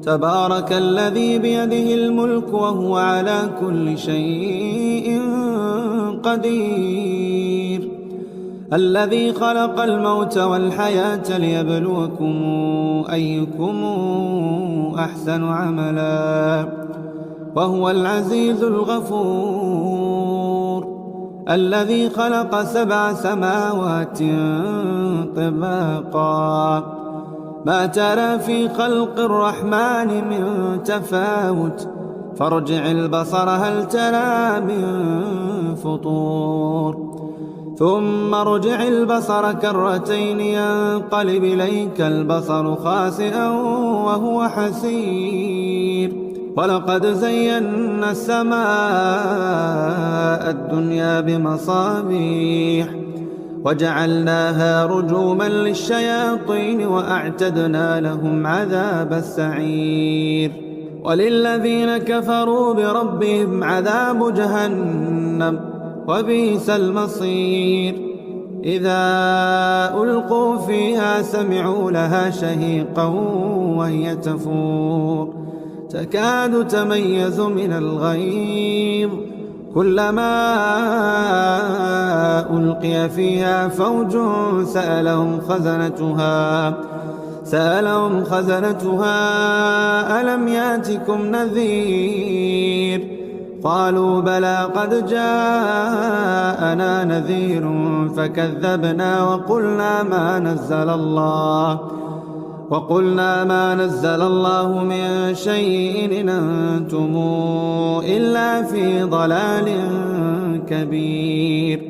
تبارك الذي بيده الملك وهو على كل شيء قدير، الذي خلق الموت والحياة ليبلوكم أيكم أحسن عملا وهو العزيز الغفور، الذي خلق 7 سماوات طباقا ما ترى في خلق الرحمن من تفاوت فارجع البصر هل ترى من فطور ثم ارجع البصر كرتين ينقلب إليك البصر خاسئا وهو حسير، ولقد زينا السماء الدنيا بمصابيح وجعلناها رجوما للشياطين وأعتدنا لهم عذاب السعير، وللذين كفروا بربهم عذاب جهنم وبئس المصير، إذا ألقوا فيها سمعوا لها شهيقا وهي تفور تكاد تميز من الغيظ كلما ألقي فيها فوج سألهم خزنتها ألم يأتكم نذير قالوا بلى قد جاءنا نذير فكذبنا وقلنا ما نزل الله من شيء إن أنتم إلا في ضلال كبير،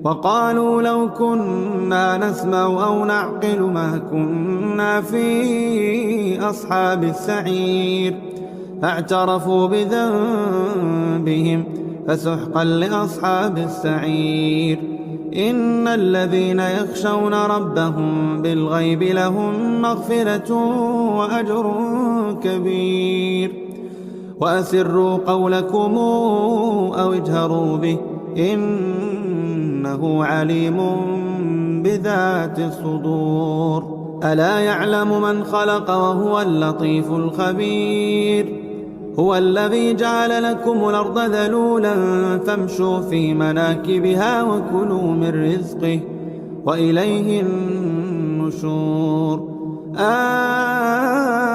وقالوا لو كنا نسمع أو نعقل ما كنا في أصحاب السعير، فاعترفوا بذنبهم فسحقا لأصحاب السعير، إن الذين يخشون ربهم بالغيب لهم مغفرة وأجر كبير، وأسروا قولكم أو اجهروا به إنه عليم بذات الصدور، ألا يعلم من خلق وهو اللطيف الخبير، هو الذي جعل لكم الأرض ذلولا فامشوا في مناكبها وكلوا من رزقه وإليه النشور،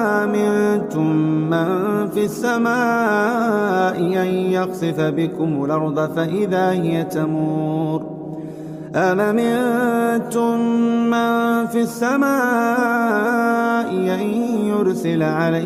آمنتم من في السماء أن يخسف بكم الأرض فإذا هي تمور، أم أمنتم من في السماء أن يرسل عليكم